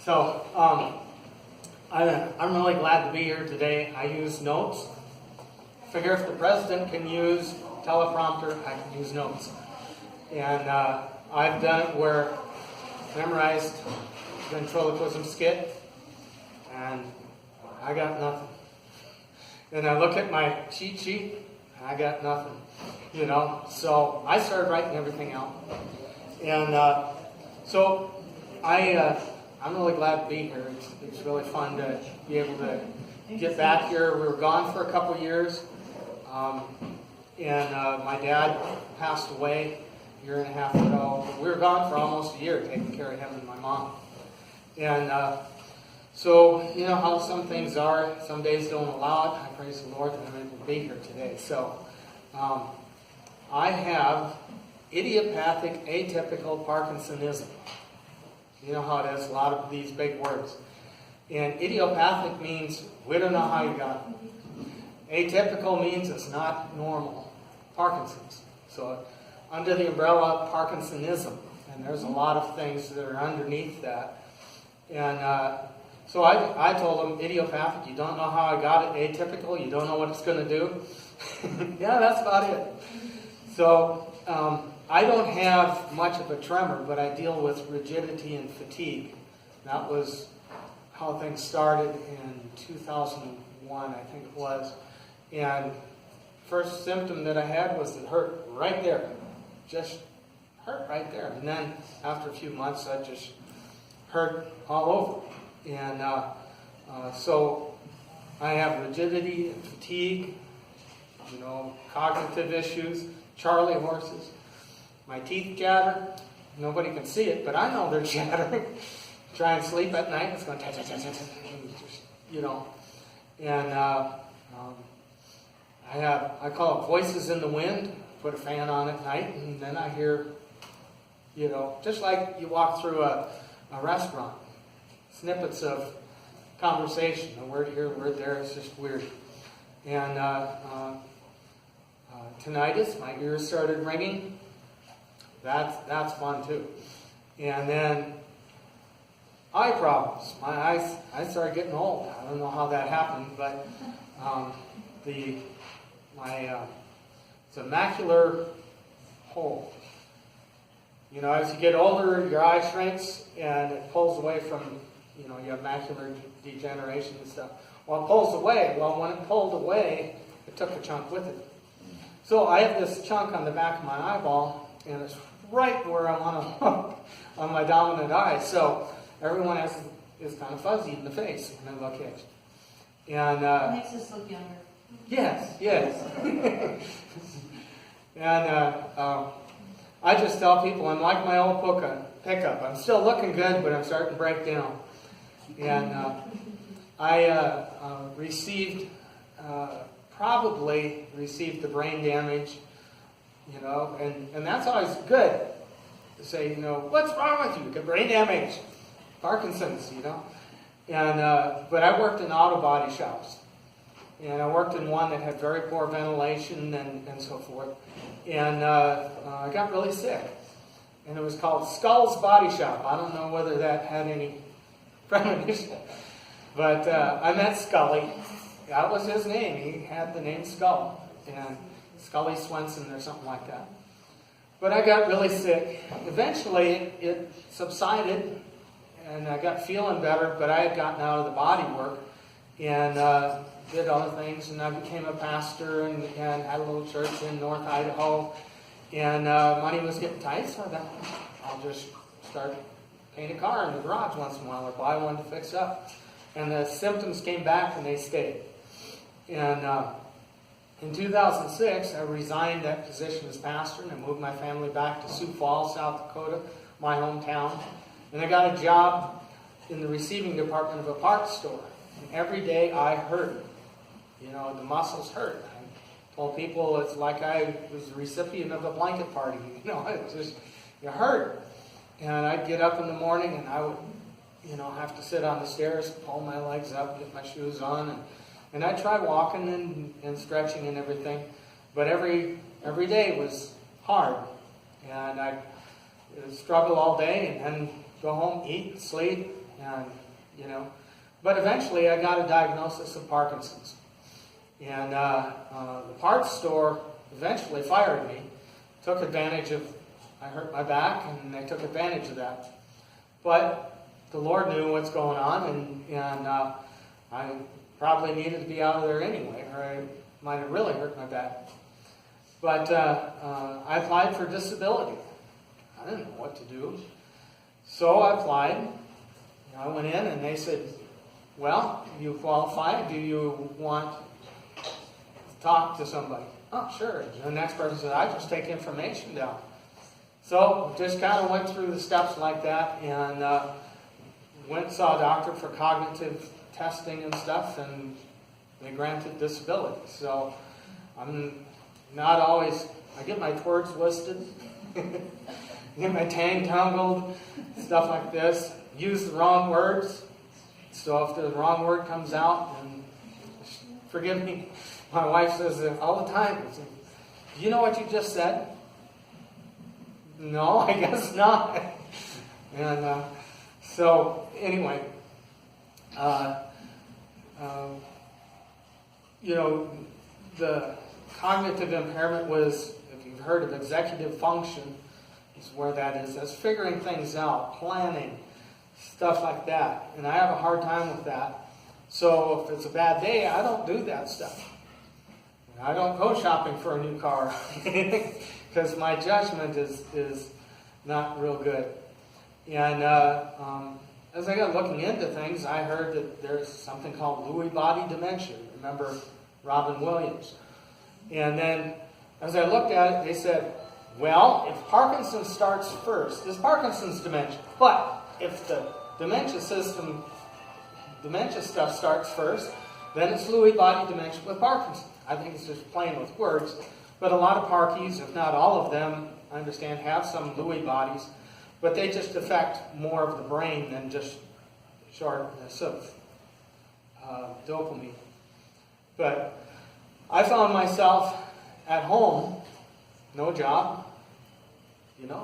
So, I'm really glad to be here today. I use notes. Figure if the president can use teleprompter, I can use notes. And I've done it where I memorized ventriloquism skit, and I got nothing. And I look at my cheat sheet, and I got nothing. So I started writing everything out. And so I'm really glad to be here. It's really fun to be able to get back here. We were gone for a couple of years, and my dad passed away a year and a half ago. We were gone for almost a year, taking care of him and my mom. And so, you know how some things are. Some days don't allow it. I praise the Lord that I'm able to be here today. So, I have idiopathic atypical Parkinsonism. You know how it is, a lot of these big words. And idiopathic means we don't know how you got it. Atypical means it's not normal. Parkinson's. So under the umbrella of Parkinsonism. And there's a lot of things that are underneath that. And so I told him, idiopathic, you don't know how I got it. Atypical, you don't know what it's going to do. Yeah, that's about it. So I don't have much of a tremor, but I deal with rigidity and fatigue. That was how things started in 2001, I think it was. And first symptom that I had was it hurt right there. Just hurt right there. And then after a few months, that just hurt all over. And so I have rigidity and fatigue, cognitive issues, Charlie horses. My teeth chatter. Nobody can see it, but I know they're chattering. Try and sleep at night, it's going And I call it voices in the wind. Put a fan on at night, and then I hear, just like you walk through a restaurant, snippets of conversation, a word here, a word there. It's just weird. And tinnitus, my ears started ringing. That's fun too. And then eye problems. My eyes, I started getting old. I don't know how that happened, but it's a macular hole. As you get older, your eye shrinks and it pulls away from, you have macular degeneration and stuff. Well, it pulls away. Well, when it pulled away, it took a chunk with it. So I have this chunk on the back of my eyeball, and it's right where I want to look on my dominant eye. So everyone is kind of fuzzy in the face when they look at you. And it makes us look younger. Yes. And I just tell people I'm like my old pickup. I'm still looking good, but I'm starting to break down. And I probably received the brain damage, and that's always good to say, what's wrong with you? You got brain damage, Parkinson's, And but I worked in auto body shops, and I worked in one that had very poor ventilation and so forth. And I got really sick, and it was called Skull's Body Shop. I don't know whether that had any premonition, but I met Scully. That was his name. He had the name Skull, and Scully Swenson or something like that. But I got really sick. Eventually, it subsided, and I got feeling better, but I had gotten out of the body work and did other things, and I became a pastor and had a little church in North Idaho, and money was getting tight, so I thought, I'll just start paint a car in the garage once in a while or buy one to fix up. And the symptoms came back and they stayed. And in 2006, I resigned that position as pastor, and I moved my family back to Sioux Falls, South Dakota, my hometown. And I got a job in the receiving department of a parts store. And every day I hurt. The muscles hurt. I told people it's like I was the recipient of a blanket party. It hurt. And I'd get up in the morning and I would, have to sit on the stairs, pull my legs up, get my shoes on, and I'd try walking and stretching and everything. But every day was hard. And I'd struggle all day and then go home, eat, sleep, and but eventually I got a diagnosis of Parkinson's. And the parts store eventually fired me, took advantage of, I hurt my back, and they took advantage of that. But the Lord knew what's going on, and I probably needed to be out of there anyway, or I might have really hurt my back. But I applied for disability. I didn't know what to do. So I applied. I went in, and they said, well, you qualify. Do you want to talk to somebody? Oh, sure. And the next person said, I just take information down. So just kind of went through the steps like that, and went and saw a doctor for cognitive testing and stuff, and they granted disability. So I'm not always, I get my twerks listed, get my tang tangled, stuff like this, use the wrong words. So if the wrong word comes out, and forgive me, my wife says it all the time. Do you know what you just said? No, I guess not. And so anyway, the cognitive impairment was, if you've heard of executive function, is where that is. That's figuring things out, planning, stuff like that. And I have a hard time with that. So if it's a bad day, I don't do that stuff. I don't go shopping for a new car because my judgment is not real good. And as I got looking into things, I heard that there's something called Lewy body dementia. Remember Robin Williams? And then as I looked at it, they said, well, if Parkinson's starts first, it's Parkinson's dementia. But if the dementia stuff starts first, then it's Lewy body dementia with Parkinson's. I think it's just playing with words. But a lot of Parkies, if not all of them, I understand, have some Lewy bodies. But they just affect more of the brain than just shortness of dopamine. But I found myself at home, no job,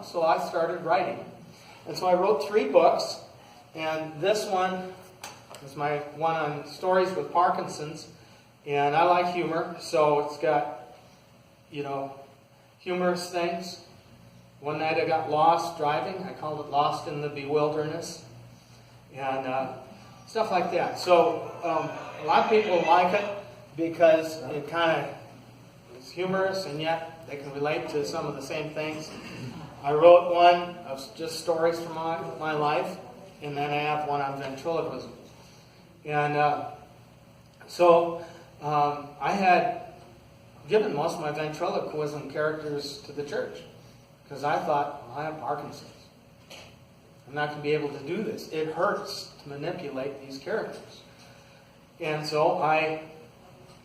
so I started writing. And so I wrote 3 books, and this one is my one on stories with Parkinson's. And I like humor, so it's got, humorous things. One night I got lost driving. I called it Lost in the Bewilderness. And stuff like that. So a lot of people like it because it kind of is humorous, and yet they can relate to some of the same things. I wrote one of just stories from my life, and then I have one on ventriloquism. And so I had given most of my ventriloquism characters to the church because I thought, well, I have Parkinson's. I'm not going to be able to do this. It hurts to manipulate these characters. And so I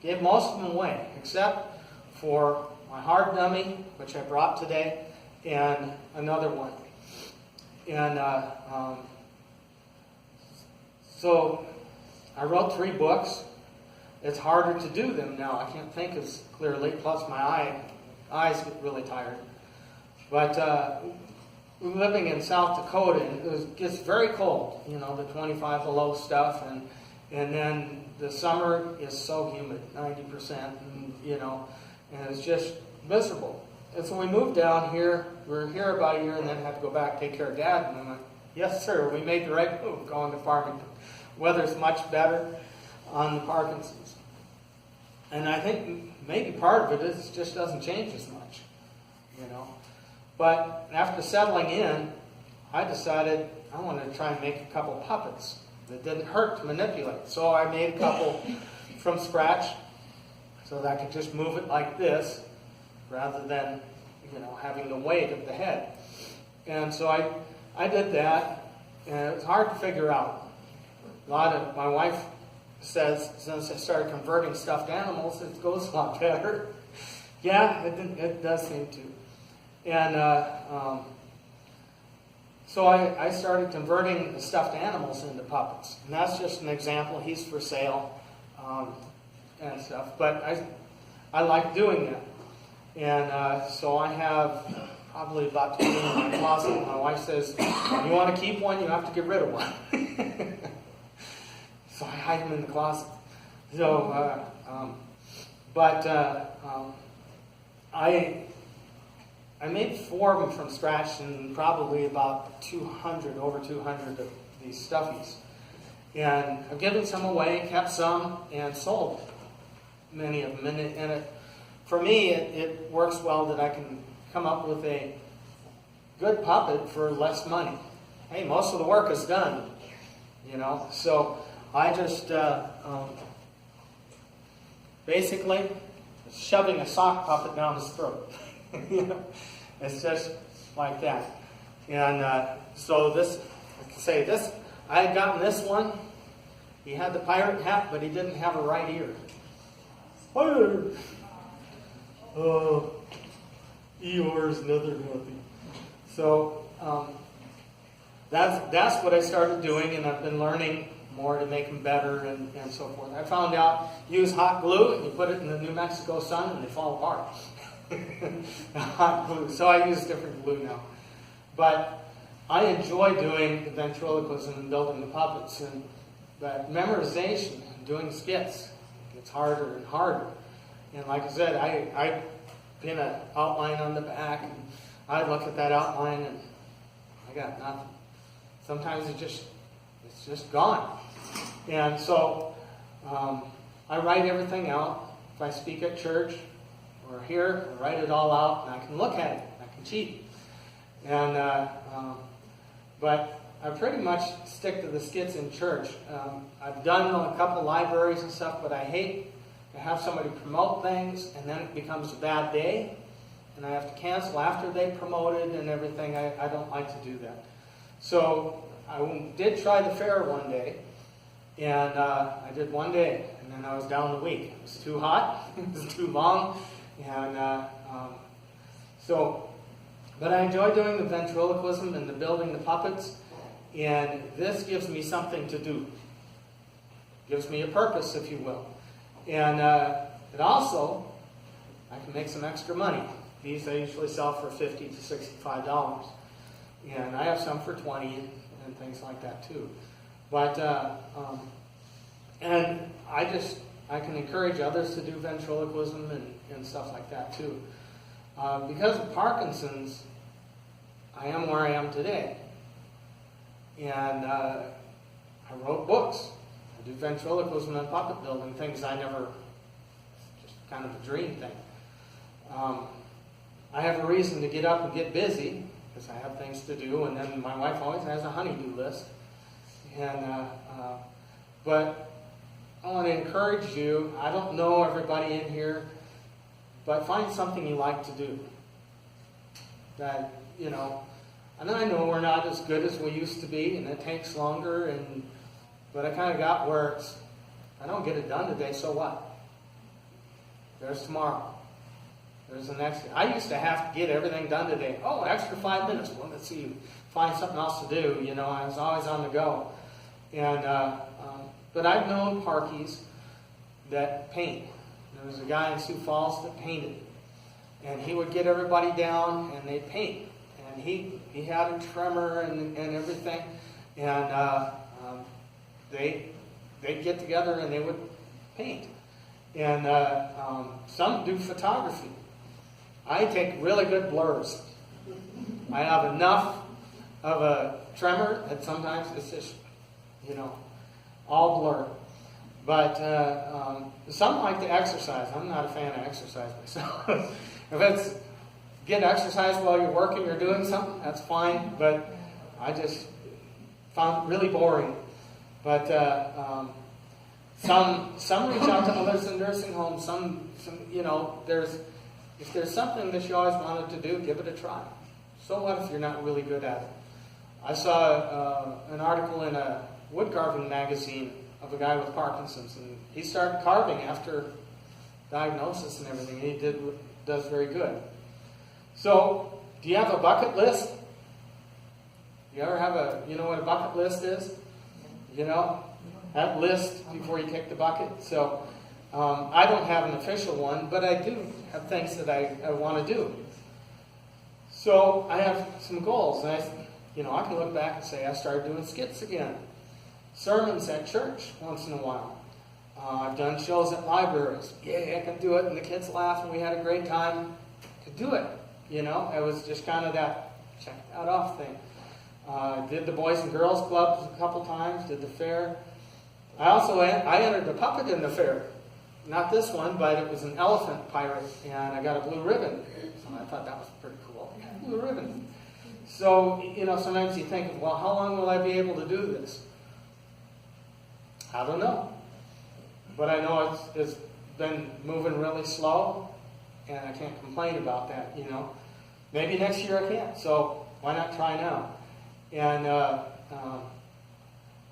gave most of them away, except for my hard dummy, which I brought today, and another one. And so I wrote 3 books. It's harder to do them now. I can't think as clearly, plus my eyes get really tired. But we're living in South Dakota, and it gets very cold, the 25 below stuff, and then the summer is so humid, 90%, and it's just miserable. And so we moved down here. We were here about a year, and then had to go back take care of Dad. And I'm like, yes, sir, we made the right move going to Farmington. Weather's much better on the Parkinson's. And I think maybe part of it is it just doesn't change as much, But after settling in, I decided I wanted to try and make a couple puppets that didn't hurt to manipulate. So I made a couple from scratch so that I could just move it like this rather than, having the weight of the head. And so I did that, and it was hard to figure out. My wife says, since I started converting stuffed animals, it goes a lot better. Yeah, it does seem to. And so I started converting the stuffed animals into puppets. And that's just an example. He's for sale and stuff. But I like doing that. And so I have probably about 20 in my closet. My wife says, you want to keep one, you have to get rid of one. So I hide them in the closet. So, I made 4 of them from scratch, and probably about 200, over 200 of these stuffies. And I've given some away, kept some, and sold many of them. And for me, it works well that I can come up with a good puppet for less money. Hey, most of the work is done, So I just basically shoving a sock puppet down his throat. It's just like that. And so this, I can say this, I had gotten this one. He had the pirate hat, but he didn't have a right ear. Fire! Eeyore is another nothing. So that's what I started doing, and I've been learning more to make them better and so forth. I found out, use hot glue, and you put it in the New Mexico sun, and they fall apart. Hot glue. So I use different glue now. But I enjoy doing the ventriloquism and building the puppets, but memorization and doing skits gets harder and harder. And like I said, I pin an outline on the back, and I look at that outline, and I got nothing. Sometimes it's just gone. And so I write everything out. If I speak at church or here, I write it all out, and I can look at it. I can cheat. And but I pretty much stick to the skits in church. I've done a couple libraries and stuff, but I hate to have somebody promote things, and then it becomes a bad day, and I have to cancel after they promoted and everything. I don't like to do that. So I did try the fair one day, and I did one day, and then I was down the week. It was too hot, it was too long, and but I enjoy doing the ventriloquism and the building the puppets, and this gives me something to do. Gives me a purpose, if you will. And it also, I can make some extra money. These I usually sell for $50 to $65. And I have some for $20 and things like that too. But, and I can encourage others to do ventriloquism and stuff like that too. Because of Parkinson's, I am where I am today. And I wrote books. I do ventriloquism and puppet building, things I never, just kind of a dream thing. I have a reason to get up and get busy, because I have things to do, and then my wife always has a honey-do list. And but I want to encourage you, I don't know everybody in here, but find something you like to do. That, and I know we're not as good as we used to be, and it takes longer, but I kind of got where it's, I don't get it done today, so what? There's tomorrow. There's the next day. I used to have to get everything done today. Oh, an extra 5 minutes. Well, let's see, find something else to do. I was always on the go. And but I've known Parkies that paint. There was a guy in Sioux Falls that painted, and he would get everybody down and they'd paint. And he had a trimmer and everything, and they'd get together and they would paint. And some do photography. I take really good blurs. I have enough of a tremor that sometimes it's just, all blur. But some like to exercise. I'm not a fan of exercise myself. If it's get exercise while you're working or doing something, that's fine. But I just found it really boring. But some reach out to others in nursing homes. Some if there's something that you always wanted to do, give it a try. So what if you're not really good at it? I saw an article in a wood carving magazine of a guy with Parkinson's, and he started carving after diagnosis and everything. And he does very good. So, do you have a bucket list? You ever have you know what a bucket list is? That list before you kick the bucket. So, I don't have an official one, but I do have things that I want to do. So I have some goals, and I can look back and say I started doing skits again. sermons at church once in a while. I've done shows at libraries. Yeah, I can do it, and the kids laugh, and we had a great time to do it. You know, it was just kind of that check that off thing. Did the Boys and Girls Clubs a couple times, did the fair. I entered the puppet in the fair. Not this one, but it was an elephant pirate, and I got a blue ribbon. So I thought that was pretty cool. I got a blue ribbon. So, you know, sometimes you think, well, how long will I be able to do this? I don't know. But I know it's been moving really slow, and I can't complain about that, you know. Maybe next year I can, so why not try now? And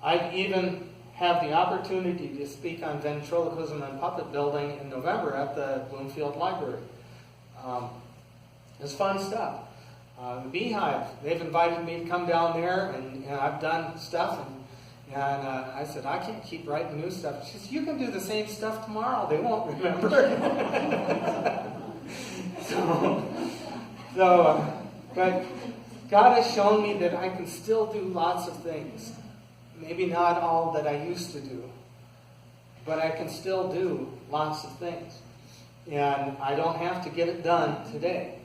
I even have the opportunity to speak on ventriloquism and puppet building in November at the Bloomfield Library. It's fun stuff. The Beehive, they've invited me to come down there, and I've done stuff, and I said, I can't keep writing new stuff. She said, you can do the same stuff tomorrow. They won't remember. But God has shown me that I can still do lots of things. Maybe not all that I used to do, but I can still do lots of things. And I don't have to get it done today,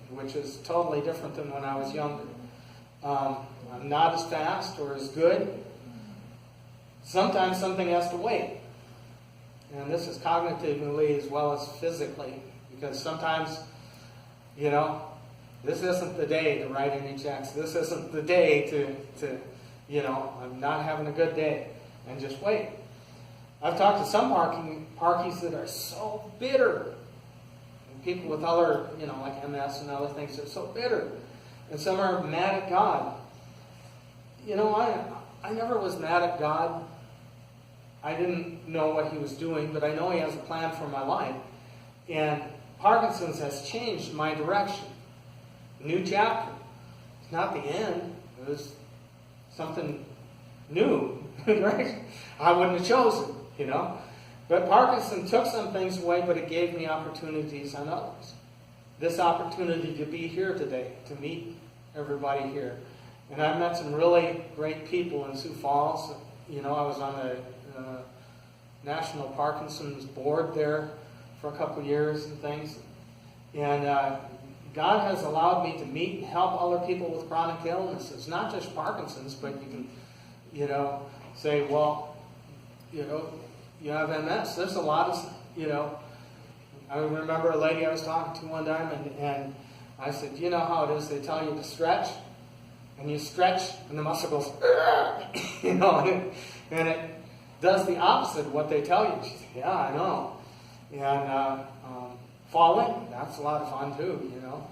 which is totally different than when I was younger. I'm not as fast or as good. Sometimes something has to wait. And this is cognitively as well as physically, because sometimes, you know, this isn't the day to write any checks. This isn't the day to you know, I'm not having a good day. And just wait. I've talked to some parkies that are so bitter. And people with other, you know, like MS and other things, are so bitter. And some are mad at God. You know, I never was mad at God. I didn't know what he was doing, but I know he has a plan for my life. And Parkinson's has changed my direction. New chapter. It's not the end. It was something new, right? I wouldn't have chosen, you know. But Parkinson took some things away, but it gave me opportunities on others. This opportunity to be here today, to meet everybody here. And I've met some really great people in Sioux Falls. You know, I was on the National Parkinson's board there for a couple years and things. And God has allowed me to meet and help other people with chronic illnesses, not just Parkinson's, but you can, you know, say, well, you know, you have MS. There's a lot of, you know, I remember a lady I was talking to one time, and I said, you know how it is, they tell you to stretch, and you stretch, and the muscle goes, you know, and it does the opposite of what they tell you. She said, yeah, I know. And falling, that's a lot of fun too, you know.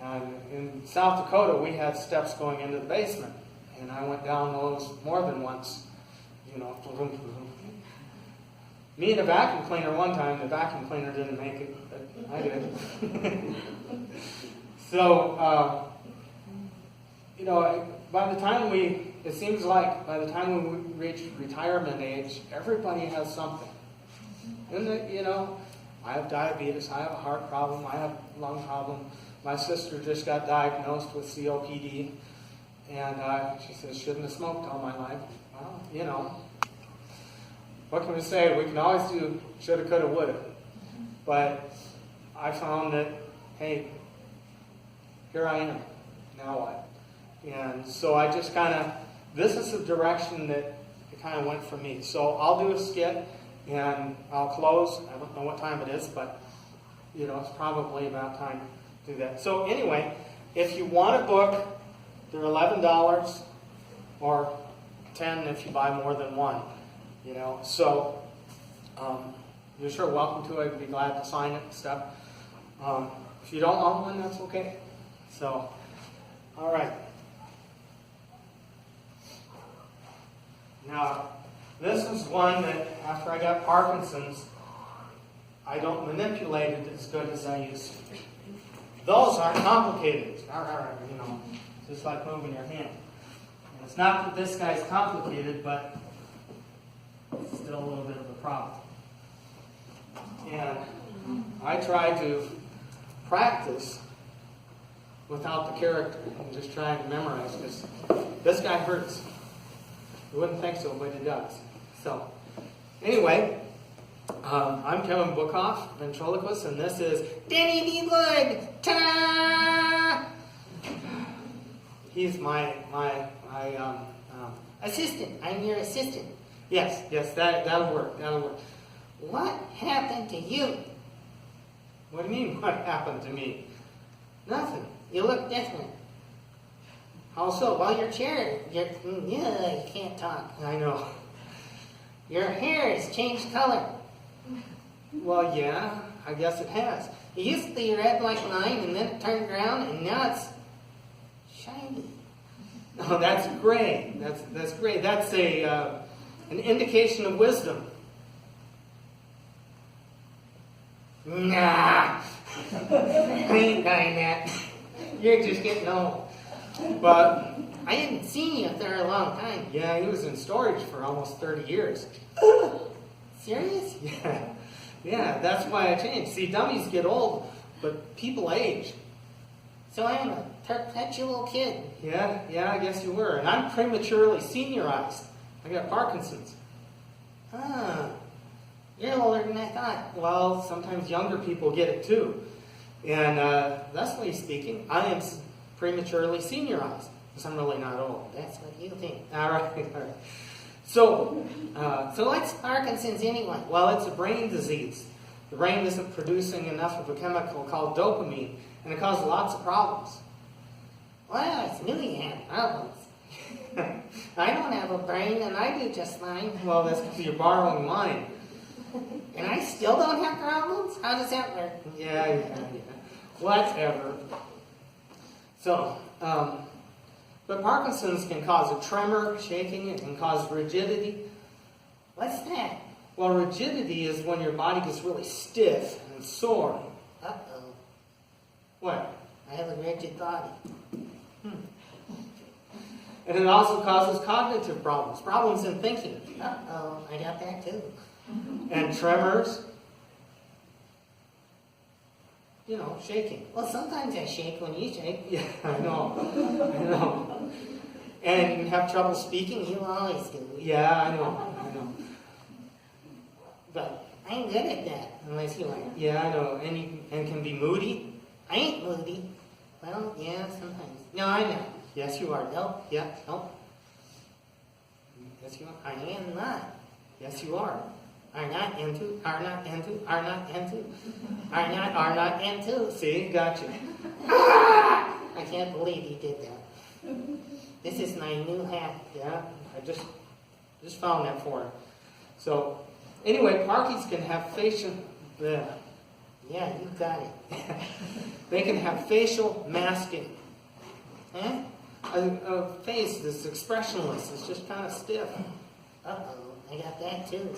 And in South Dakota, we had steps going into the basement, and I went down those more than once, you know. Me and a vacuum cleaner one time, the vacuum cleaner didn't make it, but I did. So, you know, by the time it seems like by the time we reach retirement age, everybody has something. And, you know, I have diabetes, I have a heart problem, I have a lung problem. My sister just got diagnosed with COPD, and she says, shouldn't have smoked all my life. Well, you know, what can we say? We can always do shoulda, coulda, woulda. But I found that, hey, here I am. Now what? And so I just kind of, this is the direction that it kind of went for me. So I'll do a skit, and I'll close. I don't know what time it is, but, you know, it's probably about time to do that. So anyway, if you want a book, they're $11 or $10 if you buy more than one. You know, so you're sure welcome to it. I'd be glad to sign it and stuff. If you don't own one, that's okay. So, all right. Now, this is one that after I got Parkinson's, I don't manipulate it as good as I used to. Those aren't complicated. You know, just like moving your hand. And it's not that this guy's complicated, but it's still a little bit of a problem. And I try to practice without the character and just trying to memorize, because this guy hurts. You wouldn't think so, but it does. So, anyway, I'm Kevin Bookoff, ventriloquist, and this is Danny B. Wood. Ta-da! He's my assistant. I'm your assistant. Yes, that'll work. What happened to you? What do you mean, what happened to me? Nothing. You look different. How so? Well, your chair, you can't talk. I know. Your hair has changed color. Well, yeah, I guess it has. It used to be red like mine, and then it turned around, and now it's shiny. Oh, that's gray. That's gray. That's an indication of wisdom. Nah, I ain't dying that. You're just getting old. But I hadn't seen you for a long time. Yeah, he was in storage for almost 30 years. Serious? Yeah, that's why I changed. See, dummies get old, but people age. So I'm a perpetual kid. Yeah, I guess you were. And I'm prematurely seniorized. I got Parkinson's. You're older than I thought. Well, sometimes younger people get it too. And thusly speaking, I am prematurely seniorized, because I'm really not old. That's what you think. All right. So what's Parkinson's anyway? Well, it's a brain disease. The brain isn't producing enough of a chemical called dopamine, and it causes lots of problems. Well, I knew you had problems. I don't have a brain, and I do just fine. Well, that's because you're borrowing mine. And I still don't have problems? How does that work? Yeah. Whatever. So, but Parkinson's can cause a tremor, shaking, it can cause rigidity. What's that? Well, rigidity is when your body gets really stiff and sore. Uh-oh. What? I have a rigid body. And it also causes cognitive problems in thinking. Uh-oh, I got that too. And tremors. Shaking. Well, sometimes I shake when you shake. Yeah, I know. And you have trouble speaking, you always do. Yeah, I know. But I'm good at that, unless you are. Yeah, I know. And can be moody. I ain't moody. Well, yeah, sometimes. No, I'm not. Yes, you are. No. Yeah, no. Yes, you are. I am not. Yes, you are. Are not into. See, got you. I can't believe he did that. This is my new hat. Yeah, I just found that for him. So, anyway, Parkies can have facial. Yeah, you got it. They can have facial masking. A face that's expressionless. It's just kind of stiff. Uh-oh, I got that too.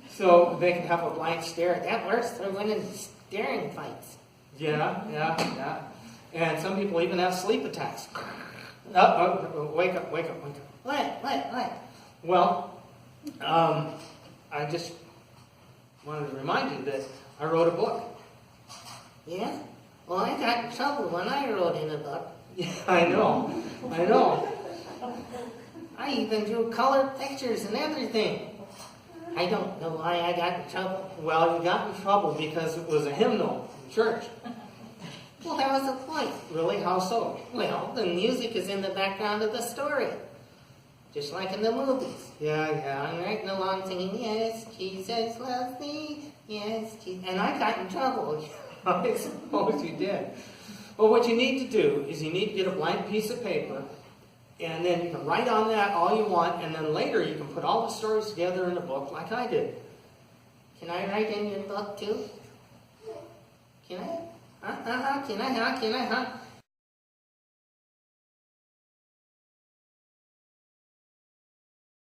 So they can have a blank stare. That works. They're winning staring fights. Yeah. And some people even have sleep attacks. Wake up. What? Well, I just wanted to remind you that I wrote a book. Yeah? Well, I got in trouble when I wrote in a book. Yeah, I know. I even drew colored pictures and everything. I don't know why I got in trouble. Well, you got in trouble because it was a hymnal in church. Well, that was the point. Really? How so? Well, the music is in the background of the story. Just like in the movies. Yeah. I'm writing along singing, yes, Jesus loves me, yes, Jesus. And I got in trouble. I suppose you did. Well, what you need to do is you need to get a blank piece of paper, and then you can write on that all you want, and then later you can put all the stories together in a book like I did. Can I write in your book too? Can I? Can I?